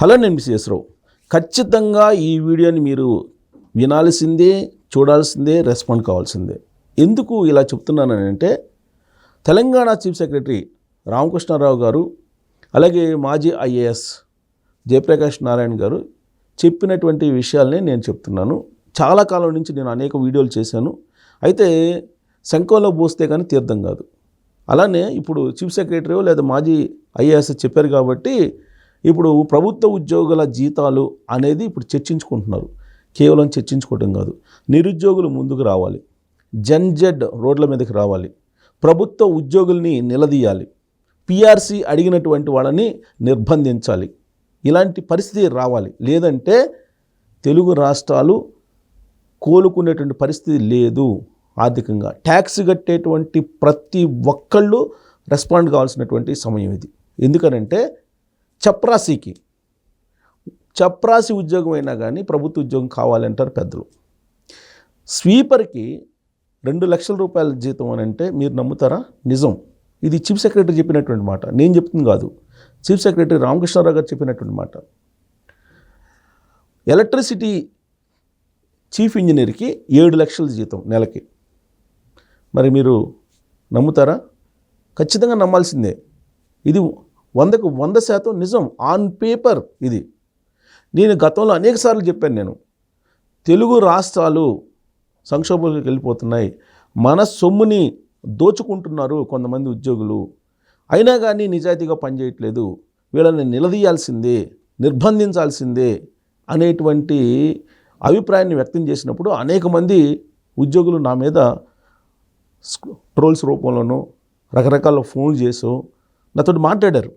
Hello, నేను miss రావు. ఖచ్చితంగా ఈ వీడియోని మీరు వినాల్సిందే, చూడాల్సిందే, రెస్పాండ్ కావాల్సిందే. ఎందుకు ఇలా చెప్తున్నానంటే, తెలంగాణ చీఫ్ సెక్రటరీ రామకృష్ణారావు గారు, అలాగే మాజీ ఐఏఎస్ జయప్రకాష్ నారాయణ గారు చెప్పినటువంటి విషయాలనే నేను చెప్తున్నాను. చాలా కాలం నుంచి నేను అనేక వీడియోలు చేశాను. అయితే శంఖంలో పోస్తే కానీ తీర్థం కాదు. అలానే ఇప్పుడు చీఫ్ సెక్రటరీ లేదా మాజీ ఐఏఎస్ చెప్పారు కాబట్టి ఇప్పుడు ప్రభుత్వ ఉద్యోగుల జీతాలు అనేది ఇప్పుడు చర్చించుకుంటున్నారు. కేవలం చర్చించుకోవడం కాదు, నిరుద్యోగులు ముందుకు రావాలి, జెడ్ రోడ్ల మీదకి రావాలి, ప్రభుత్వ ఉద్యోగుల్ని నిలదీయాలి, పిఆర్సీ అడిగినటువంటి వాళ్ళని నిర్బంధించాలి. ఇలాంటి పరిస్థితి రావాలి. లేదంటే తెలుగు రాష్ట్రాలు కోలుకునేటువంటి పరిస్థితి లేదు. ఆర్థికంగా ట్యాక్స్ కట్టేటువంటి ప్రతి ఒక్కళ్ళు రెస్పాండ్ కావాల్సినటువంటి సమయం ఇది. ఎందుకనంటే చప్రాసి ఉద్యోగం అయినా కానీ ప్రభుత్వ ఉద్యోగం కావాలంటారు పెద్దలు. స్వీపర్కి 2 లక్షల రూపాయల జీతం అని అంటే మీరు నమ్ముతారా? నిజం. ఇది చీఫ్ సెక్రటరీ చెప్పినటువంటి మాట, నేను చెప్తుంది కాదు. చీఫ్ సెక్రటరీ రామకృష్ణారావు గారు చెప్పినటువంటి మాట. ఎలక్ట్రిసిటీ చీఫ్ ఇంజనీర్కి 7 లక్షల జీతం నెలకి. మరి మీరు నమ్ముతారా? ఖచ్చితంగా నమ్మాల్సిందే. ఇది 100కు 100% నిజం, ఆన్ పేపర్. ఇది నేను గతంలో అనేక సార్లు చెప్పాను. నేను తెలుగు రాష్ట్రాలు సంక్షోభంలోకి వెళ్ళిపోతున్నాయి, మన సొమ్ముని దోచుకుంటున్నారు కొంతమంది ఉద్యోగులు, అయినా కానీ నిజాయితీగా పనిచేయట్లేదు, వీళ్ళని నిలదీయాల్సిందే, నిర్బంధించాల్సిందే అనేటువంటి అభిప్రాయాన్ని వ్యక్తం చేసినప్పుడు అనేక మంది ఉద్యోగులు నా మీద ట్రోల్స్ రూపంలోనూ రకరకాల ఫోన్లు చేసో నాతో మాట్లాడారు.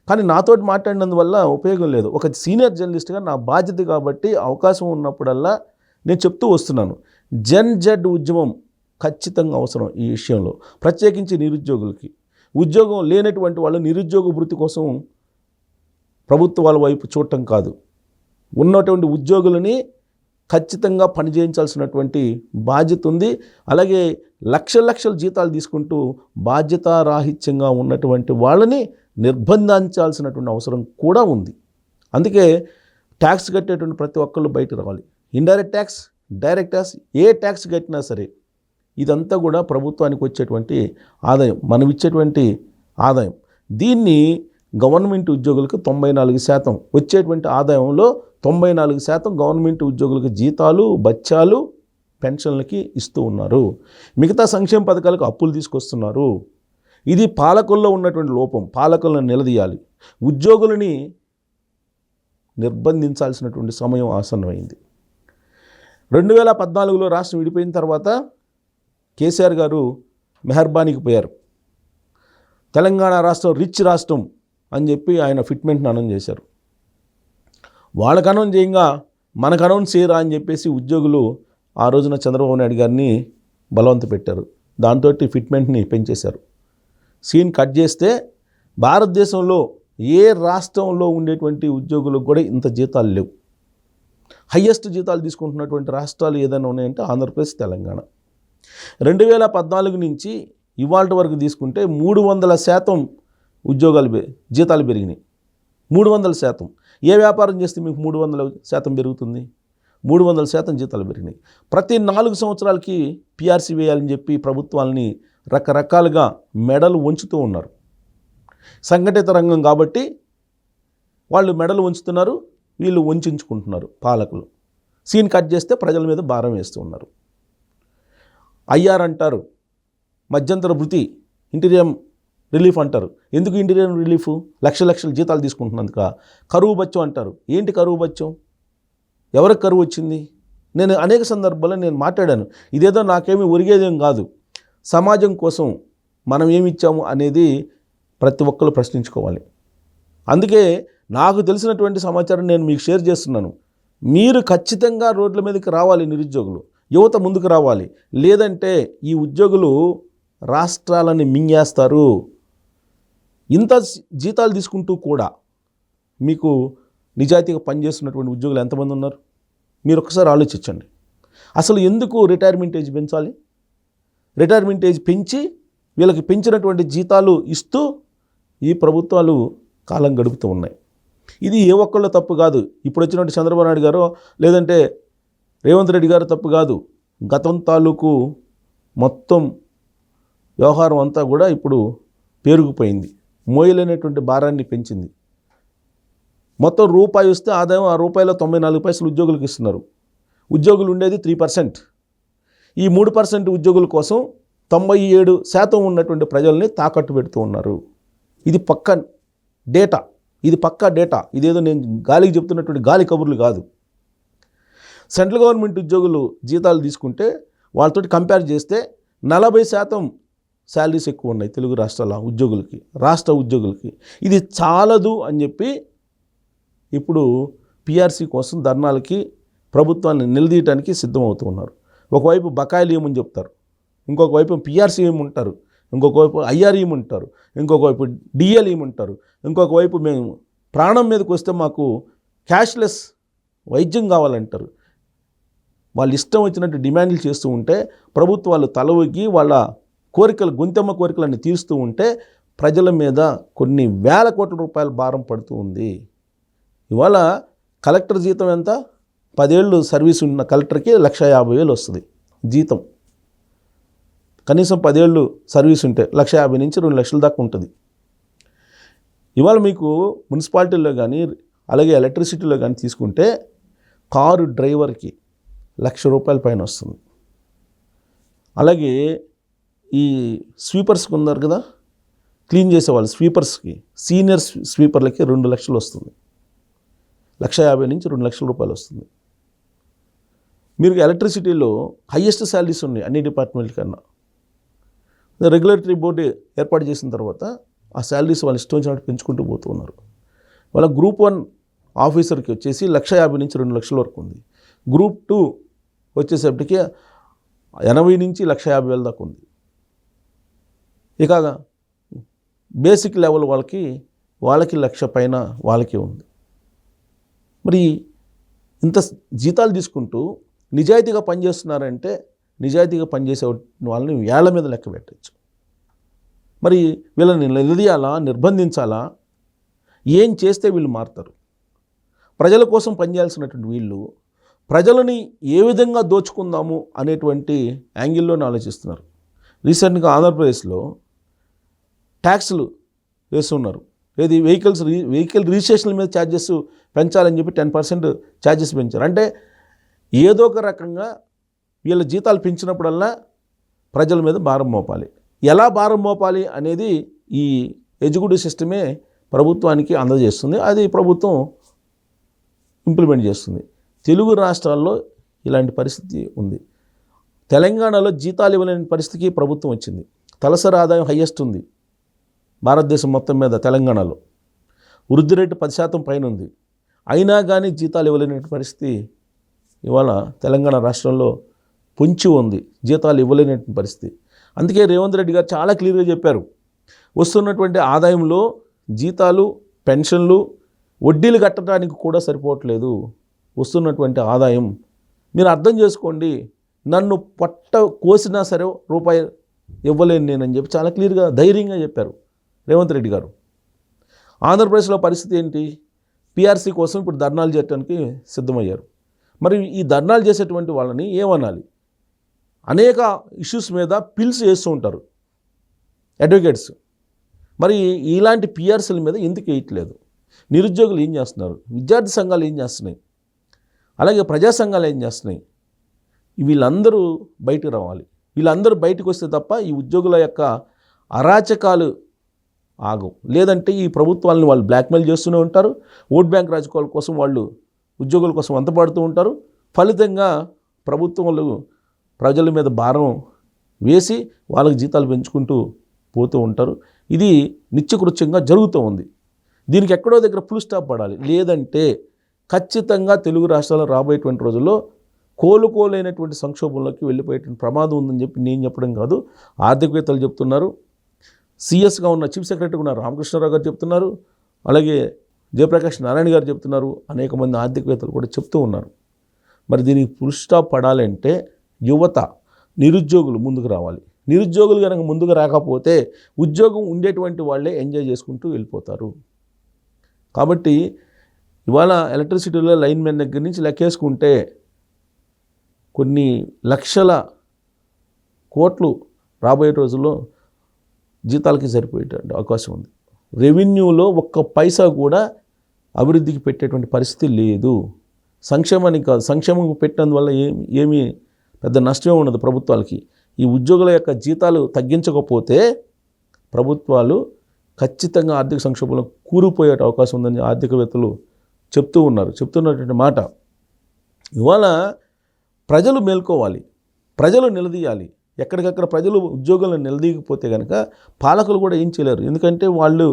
కానీ నాతో మాట్లాడినందువల్ల ఉపయోగం లేదు. ఒక సీనియర్ జర్నలిస్ట్గా నా బాధ్యత కాబట్టి అవకాశం ఉన్నప్పుడల్లా నేను చెప్తూ వస్తున్నాను. జెడ్ ఉద్యమం ఖచ్చితంగా అవసరం ఈ విషయంలో. ప్రత్యేకించి నిరుద్యోగులకి, ఉద్యోగం లేనటువంటి వాళ్ళు నిరుద్యోగ వృత్తి కోసం ప్రభుత్వాల వైపు చూడటం కాదు, ఉన్నటువంటి ఉద్యోగులని ఖచ్చితంగా పనిచేయించాల్సినటువంటి బాధ్యత ఉంది. అలాగే లక్షల జీతాలు తీసుకుంటూ బాధ్యతారాహిత్యంగా ఉన్నటువంటి వాళ్ళని నిర్బంధించాల్సినటువంటి అవసరం కూడా ఉంది. అందుకే ట్యాక్స్ కట్టేటువంటి ప్రతి ఒక్కళ్ళు బయట రావాలి. ఇండైరెక్ట్ ట్యాక్స్, డైరెక్ట్ ట్యాక్స్, ఏ ట్యాక్స్ కట్టినా సరే ఇదంతా కూడా ప్రభుత్వానికి వచ్చేటువంటి ఆదాయం, మనం ఇచ్చేటువంటి ఆదాయం. దీన్ని గవర్నమెంట్ ఉద్యోగులకు 94% వచ్చేటువంటి ఆదాయంలో 94% గవర్నమెంట్ ఉద్యోగులకు జీతాలు, బత్యాలు, పెన్షన్లకి ఇస్తూ ఉన్నారు. మిగతా సంక్షేమ పథకాలకు అప్పులు తీసుకొస్తున్నారు. ఇది పాలకుల్లో ఉన్నటువంటి లోపం. పాలకులను నిలదీయాలి, ఉద్యోగులని నిర్బంధించాల్సినటువంటి సమయం ఆసన్నమైంది. 2014లో రాష్ట్రం విడిపోయిన తర్వాత కేసీఆర్ గారు మెహర్బానీకి పోయారు. తెలంగాణ రాష్ట్రం రిచ్ రాష్ట్రం అని చెప్పి ఆయన ఫిట్మెంట్ని అనౌన్స్ చేశారు. వాళ్ళకు అనౌన్స్ చేయంగా మనకు అనౌన్స్ చేయరా అని చెప్పేసి ఉద్యోగులు ఆ రోజున చంద్రబాబు నాయుడు గారిని బలవంత పెట్టారు. దాంతో ఫిట్మెంట్ని పెంచేశారు. సీన్ కట్ చేస్తే భారతదేశంలో ఏ రాష్ట్రంలో ఉండేటువంటి ఉద్యోగులకు కూడా ఇంత జీతాలు లేవు. హయ్యెస్ట్ జీతాలు తీసుకుంటున్నటువంటి రాష్ట్రాలు ఏదైనా ఉన్నాయంటే ఆంధ్రప్రదేశ్, తెలంగాణ. 2014 నుంచి ఇవాళ వరకు తీసుకుంటే 300% జీతాలు పెరిగినాయి. 300%. ఏ వ్యాపారం చేస్తే మీకు 300% పెరుగుతుంది? 300% జీతాలు పెరిగినాయి. ప్రతి 4 సంవత్సరాలకి పిఆర్సీ వేయాలని చెప్పి ప్రభుత్వాలని రకరకాలుగా మెడలు వంచుతూ ఉన్నారు. సంఘటిత రంగం కాబట్టి వాళ్ళు మెడలు వంచుతున్నారు, వీళ్ళు వంచుకుంటున్నారు పాలకులు. సీన్ కట్ చేస్తే ప్రజల మీద భారం వేస్తూ ఉన్నారు. ఐఆర్ అంటారు, మధ్యంతర భృతి, ఇంటీరియం రిలీఫ్ అంటారు. ఎందుకు ఇంటీరియం రిలీఫ్? లక్షల జీతాలు తీసుకుంటున్నందుక. కరువు బత్యం అంటారు. ఏంటి కరువు బత్యం? ఎవరికి కరువు వచ్చింది? నేను అనేక సందర్భాల్లో నేను మాట్లాడాను. ఇదేదో నాకేమీ ఒరిగేదేం కాదు. సమాజం కోసం మనం ఏమి ఇచ్చాము అనేది ప్రతి ఒక్కరు ప్రశ్నించుకోవాలి. అందుకే నాకు తెలిసినటువంటి సమాచారం నేను మీకు షేర్ చేస్తున్నాను. మీరు ఖచ్చితంగా రోడ్ల మీదకి రావాలి. నిరుద్యోగులు, యువత ముందుకు రావాలి. లేదంటే ఈ ఉద్యోగులు రాష్ట్రాలని మింగేస్తారు. ఇంత జీతాలు తీసుకుంటూ కూడా మీకు నిజాయితీగా పనిచేస్తున్నటువంటి ఉద్యోగులు ఎంతమంది ఉన్నారు? మీరు ఒకసారి ఆలోచించండి. అసలు ఎందుకు రిటైర్మెంట్ ఏజ్ పెంచాలి? రిటైర్మెంట్ ఏజ్ పెంచి వీళ్ళకి పెంచినటువంటి జీతాలు ఇస్తూ ఈ ప్రభుత్వాలు కాలం గడుపుతూ ఉన్నాయి. ఇది ఏ ఒక్కళ్ళ తప్పు కాదు. ఇప్పుడు వచ్చినట్టు చంద్రబాబు నాయుడు గారు లేదంటే రేవంత్ రెడ్డి గారు తప్పు కాదు. గతం తాలూకు మొత్తం వ్యవహారం అంతా కూడా ఇప్పుడు పేరుకుపోయింది. మోయలేనటువంటి భారాన్ని పెంచింది. మొత్తం రూపాయి వస్తే ఆదాయం ఆ రూపాయలో 94 పైసలు ఉద్యోగులకు ఇస్తున్నారు. ఉద్యోగులు ఉండేది 3%. ఈ 3% ఉద్యోగుల కోసం 97% ఉన్నటువంటి ప్రజల్ని తాకట్టు పెడుతూ ఉన్నారు. ఇది పక్కా డేటా. ఇదేదో నేను గాలికి చెప్తున్నటువంటి గాలి కబుర్లు కాదు. సెంట్రల్ గవర్నమెంట్ ఉద్యోగులు జీతాలు తీసుకుంటే వాళ్ళతోటి కంపేర్ చేస్తే 40% శాలరీస్ ఎక్కువ ఉన్నాయి తెలుగు రాష్ట్రాల ఉద్యోగులకి, రాష్ట్ర ఉద్యోగులకి. ఇది చాలదు అని చెప్పి ఇప్పుడు పిఆర్సీ కోసం ధర్నాలకి ప్రభుత్వాన్ని నిలదీయటానికి సిద్ధమవుతూ ఉన్నారు. ఒకవైపు బకాయిలు ఏమని చెప్తారు, ఇంకొక వైపు పిఆర్సీ ఏమంటారు, ఇంకొక వైపు ఐఆర్ ఏమంటారు, ఇంకొక వైపు డిఎల్ ఏమంటారు, ఇంకొక వైపు మేము ప్రాణం మీదకి వస్తే మాకు క్యాష్లెస్ వైద్యం కావాలంటారు. వాళ్ళు ఇష్టం వచ్చినట్టు డిమాండ్లు చేస్తూ ఉంటే ప్రభుత్వాలు తలవొగ్గి వాళ్ళ కోరికలు, గొంతెమ్మ కోరికలను తీరుస్తూ ఉంటే ప్రజల మీద కొన్ని వేల కోట్ల రూపాయల భారం పడుతూ ఉంది. ఇవాళ కలెక్టర్ జీతం ఎంత? 10 ఏళ్ళు సర్వీస్ ఉన్న కలెక్టర్కి 1,50,000 వస్తుంది జీతం. కనీసం 10 ఏళ్ళు సర్వీస్ ఉంటే 1,50,000 నుంచి 2 లక్షల దాకా ఉంటుంది. ఇవాళ మీకు మున్సిపాలిటీల్లో కానీ అలాగే ఎలక్ట్రిసిటీలో కానీ తీసుకుంటే కారు డ్రైవర్కి 1,00,000 రూపాయల పైన వస్తుంది. అలాగే ఈ స్వీపర్స్కి ఉన్నారు కదా, క్లీన్ చేసేవాళ్ళు, స్వీపర్స్కి, సీనియర్ స్వీపర్లకి 2 లక్షలు వస్తుంది. 1,50,000 నుంచి 2 లక్షల రూపాయలు వస్తుంది. మీరు ఎలక్ట్రిసిటీలో హయ్యెస్ట్ శాలరీస్ ఉన్నాయి అన్ని డిపార్ట్మెంట్ల కన్నా. రెగ్యులేటరీ బోర్డు ఏర్పాటు చేసిన తర్వాత ఆ శాలరీస్ వాళ్ళు ఇష్టం వచ్చినట్టు పెంచుకుంటూ పోతూ ఉన్నారు. వాళ్ళ గ్రూప్ 1 ఆఫీసర్కి వచ్చేసి 1,50,000 నుంచి 2 లక్షల వరకు ఉంది. గ్రూప్ 2 వచ్చేసప్పటికి 80 నుంచి 1,50,000 దాకా ఉంది. ఇక బేసిక్ లెవెల్ వాళ్ళకి 1,00,000 పైన వాళ్ళకి ఉంది. మరి ఇంత జీతాలు తీసుకుంటూ నిజాయితీగా పనిచేస్తున్నారంటే నిజాయితీగా పనిచేసే వాళ్ళని వేళ్ల మీద లెక్క పెట్టచ్చు. మరి వీళ్ళని నిలదీయాలా, నిర్బంధించాలా? ఏం చేస్తే వీళ్ళు మారుతారు? ప్రజల కోసం పనిచేయాల్సినటువంటి వీళ్ళు ప్రజలని ఏ విధంగా దోచుకుందాము అనేటువంటి యాంగిల్లోనే ఆలోచిస్తున్నారు. రీసెంట్గా ఆంధ్రప్రదేశ్లో ట్యాక్స్లు వేస్తున్నారు. ఏది వెహికల్ రిజిస్ట్రేషన్ల మీద ఛార్జెస్ పెంచాలని చెప్పి 10% ఛార్జెస్ పెంచారు. అంటే ఏదో ఒక రకంగా వీళ్ళ జీతాలు పెంచినప్పుడల్లా ప్రజల మీద భారం మోపాలి. ఎలా భారం మోపాలి అనేది ఈ ఎగ్జిక్యూటివ్ సిస్టమే ప్రభుత్వానికి అందజేస్తుంది. అది ప్రభుత్వం ఇంప్లిమెంట్ చేస్తుంది. తెలుగు రాష్ట్రాల్లో ఇలాంటి పరిస్థితి ఉంది. తెలంగాణలో జీతాలు ఇవ్వలేని పరిస్థితికి ప్రభుత్వం వచ్చింది. తలసరి ఆదాయం హయ్యెస్ట్ ఉంది భారతదేశం మొత్తం మీద. తెలంగాణలో వృద్ధి రేటు 10% పైన ఉంది. అయినా కానీ జీతాలు ఇవ్వలేని పరిస్థితి ఇవాళ తెలంగాణ రాష్ట్రంలో పొంచి ఉంది. జీతాలు ఇవ్వలేని పరిస్థితి. అందుకే రేవంత్ రెడ్డి గారు చాలా క్లియర్గా చెప్పారు, వస్తున్నటువంటి ఆదాయంలో జీతాలు, పెన్షన్లు, వడ్డీలు కట్టడానికి కూడా సరిపోవట్లేదు వస్తున్నటువంటి ఆదాయం. మీరు అర్థం చేసుకోండి, నన్ను పట్ట కోసినా సరే రూపాయి ఇవ్వలేను నేనని చెప్పి చాలా క్లియర్గా ధైర్యంగా చెప్పారు రేవంత్ రెడ్డి గారు. ఆంధ్రప్రదేశ్లో పరిస్థితి ఏంటి? పిఆర్సీ కోసం ఇప్పుడు ధర్నాలు చేయడానికి సిద్ధమయ్యారు. మరి ఈ ధర్నాలు చేసేటువంటి వాళ్ళని ఏమనాలి? అనేక ఇష్యూస్ మీద పిల్స్ చేస్తూ ఉంటారు అడ్వకేట్స్. మరి ఇలాంటి పిఆర్సీల మీద ఎందుకు వేయట్లేదు? నిరుద్యోగులు ఏం చేస్తున్నారు? విద్యార్థి సంఘాలు ఏం చేస్తున్నాయి? అలాగే ప్రజా సంఘాలు ఏం చేస్తున్నాయి? వీళ్ళందరూ బయటకు రావాలి. వీళ్ళందరూ బయటకు వస్తే తప్ప ఈ ఉద్యోగుల యొక్క అరాచకాలు ఆగవు. లేదంటే ఈ ప్రభుత్వాలను వాళ్ళు బ్లాక్మెయిల్ చేస్తూనే ఉంటారు. ఓట్ బ్యాంక్ రాజకీయాల కోసం వాళ్ళు ఉద్యోగుల కోసం వంతపాడుతూ ఉంటారు. ఫలితంగా ప్రభుత్వాలు ప్రజల మీద భారం వేసి వాళ్ళకి జీతాలు పెంచుకుంటూ పోతూ ఉంటారు. ఇది నిత్యకృత్యంగా జరుగుతూ ఉంది. దీనికి ఎక్కడో దగ్గర ఫుల్ స్టాప్ పడాలి. లేదంటే ఖచ్చితంగా తెలుగు రాష్ట్రాల్లో రాబోయేటువంటి రోజుల్లో కోలుకోలేనటువంటి సంక్షోభంలోకి వెళ్ళిపోయేటువంటి ప్రమాదం ఉందని చెప్పి నేను చెప్పడం కాదు, ఆర్థికవేత్తలు చెప్తున్నారు. సిఎస్గా ఉన్న చీఫ్ సెక్రటరీగా ఉన్న రామకృష్ణారావు గారు చెప్తున్నారు. అలాగే జయప్రకాష్ నారాయణ గారు చెప్తున్నారు. అనేక మంది ఆర్థికవేత్తలు కూడా చెప్తూ ఉన్నారు. మరి దీనికి ఫుల్ స్టాప్ పడాలంటే యువత, నిరుద్యోగులు ముందుకు రావాలి. నిరుద్యోగులు కనుక ముందుకు రాకపోతే ఉద్యోగం ఉండేటువంటి వాళ్ళే ఎంజాయ్ చేసుకుంటూ వెళ్ళిపోతారు. కాబట్టి ఇవాళ ఎలక్ట్రిసిటీలో లైన్ మెన్ దగ్గర నుంచి లెక్కేసుకుంటే కొన్ని లక్షల కోట్లు రాబోయే రోజుల్లో జీతాలకి సరిపోయే అవకాశం ఉంది. రెవెన్యూలో ఒక్క పైసా కూడా అభివృద్ధికి పెట్టేటువంటి పరిస్థితి లేదు. సంక్షేమానికి కాదు, సంక్షేమం పెట్టినందువల్ల ఏమీ పెద్ద నష్టమే ఉండదు ప్రభుత్వాలకి. ఈ ఉద్యోగుల యొక్క జీతాలు తగ్గించకపోతే ప్రభుత్వాలు ఖచ్చితంగా ఆర్థిక సంక్షోభంలో కూరుకుపోయే అవకాశం ఉందని ఆర్థికవేత్తలు చెప్తున్నటువంటి మాట. ఇవాళ ప్రజలు మేల్కోవాలి, ప్రజలు నిలదీయాలి. ఎక్కడికక్కడ ప్రజలు ఉద్యోగులను నిలదీయకపోతే కనుక పాలకులు కూడా ఏం చేయలేరు. ఎందుకంటే వాళ్ళు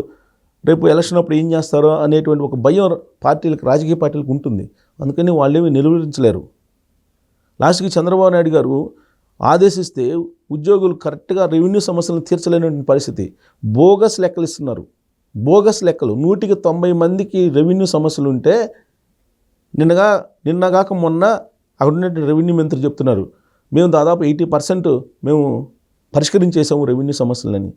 రేపు ఎలక్షన్ అప్పుడు ఏం చేస్తారో అనేటువంటి ఒక భయం పార్టీలకు, రాజకీయ పార్టీలకు ఉంటుంది. అందుకని వాళ్ళేమి నిలువరించలేరు. లాస్ట్కి చంద్రబాబు నాయుడు గారు ఆదేశిస్తే ఉద్యోగులు కరెక్ట్గా రెవెన్యూ సమస్యలను తీర్చలేనటువంటి పరిస్థితి. బోగస్ లెక్కలు ఇస్తున్నారు, బోగస్ లెక్కలు. 190 మందికి రెవెన్యూ సమస్యలు ఉంటే నిన్నగాక మొన్న అక్కడ ఉన్నటువంటి రెవెన్యూ మంత్రి చెప్తున్నారు, మేము దాదాపు 80% మేము పరిష్కరించేసాము రెవెన్యూ సమస్యలని.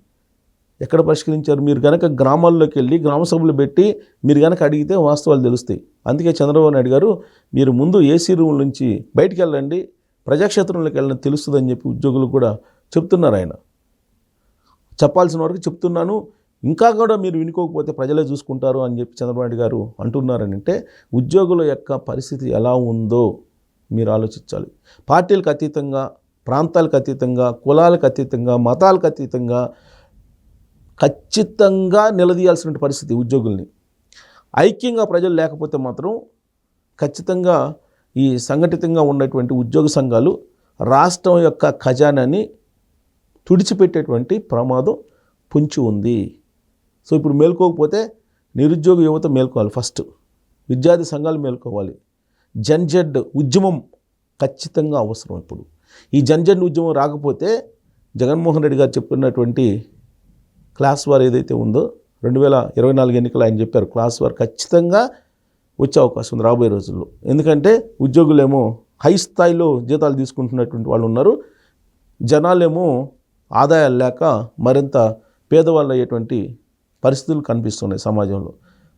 ఎక్కడ పరిష్కరించారు? మీరు కనుక గ్రామాల్లోకి వెళ్ళి గ్రామ సభలు పెట్టి మీరు కనుక అడిగితే వాస్తవాలు తెలుస్తాయి. అందుకే చంద్రబాబు నాయుడు గారు మీరు ముందు ఏసీ రూమ్ నుంచి బయటికి వెళ్ళండి, ప్రజాక్షేత్రంలోకి వెళ్ళడం తెలుస్తుందని చెప్పి ఉద్యోగులు కూడా చెప్తున్నారు. ఆయన చెప్పాల్సిన వరకు చెప్తున్నాను, ఇంకా కూడా మీరు వినుకోకపోతే ప్రజలే చూసుకుంటారు అని చెప్పి చంద్రబాబు నాయుడు గారు అంటున్నారని అంటే ఉద్యోగుల యొక్క పరిస్థితి ఎలా ఉందో మీరు ఆలోచించాలి. పార్టీలకు అతీతంగా, ప్రాంతాలకు అతీతంగా, కులాలకు అతీతంగా, మతాలకు అతీతంగా ఖచ్చితంగా నిలదీయాల్సిన పరిస్థితి ఉద్యోగుల్ని. ఐక్యంగా ప్రజలు లేకపోతే మాత్రం ఖచ్చితంగా ఈ సంఘటితంగా ఉన్నటువంటి ఉద్యోగ సంఘాలు రాష్ట్రం యొక్క ఖజానాని తుడిచిపెట్టేటువంటి ప్రమాదం పొంచి ఉంది. సో ఇప్పుడు మేల్కోకపోతే నిరుద్యోగ యువత మేల్కోవాలి, ఫస్ట్ విద్యార్థి సంఘాలు మేల్కోవాలి. జన్జెడ్ ఉద్యమం ఖచ్చితంగా అవసరం. ఇప్పుడు ఈ జన్జెడ్ ఉద్యమం రాకపోతే జగన్మోహన్ రెడ్డి గారు చెప్పినటువంటి క్లాస్ వార్ ఏదైతే ఉందో 2024 ఎన్నికలు ఆయన చెప్పారు, క్లాస్ వార్ ఖచ్చితంగా వచ్చే అవకాశం ఉంది రాబోయే రోజుల్లో. ఎందుకంటే ఉద్యోగులేమో హై స్థాయిలో జీతాలు తీసుకుంటున్నటువంటి వాళ్ళు ఉన్నారు, జనాలేమో ఆదాయాలు లేక మరింత పేదవాళ్ళు అయ్యేటువంటి పరిస్థితులు కనిపిస్తున్నాయి సమాజంలో.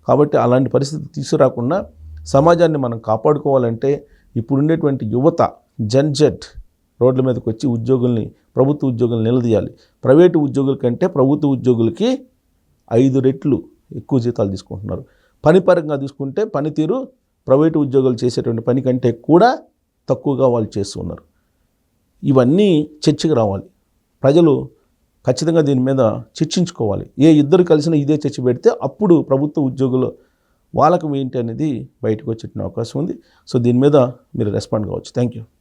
కాబట్టి అలాంటి పరిస్థితి తీసుకురాకుండా సమాజాన్ని మనం కాపాడుకోవాలంటే ఇప్పుడుండేటువంటి యువత జన్జెట్ రోడ్ల మీదకి వచ్చి ఉద్యోగుల్ని, ప్రభుత్వ ఉద్యోగులను నిలదీయాలి. ప్రైవేటు ఉద్యోగుల కంటే ప్రభుత్వ ఉద్యోగులకి 5 రెట్లు ఎక్కువ జీతాలు తీసుకుంటున్నారు. పని పరంగా తీసుకుంటే పనితీరు ప్రైవేటు ఉద్యోగులు చేసేటువంటి పని కంటే కూడా తక్కువగా వాళ్ళు చేస్తున్నారు. ఇవన్నీ చర్చకు రావాలి. ప్రజలు ఖచ్చితంగా దీని మీద చర్చించుకోవాలి. ఇద్దరు కలిసిన ఇదే చర్చ పెడితే అప్పుడు ప్రభుత్వ ఉద్యోగులు వాళ్ళకు ఏంటి అనేది బయటకు వచ్చే అవకాశం ఉంది. సో దీని మీద మీరు రెస్పాండ్ కావచ్చు. Thank you.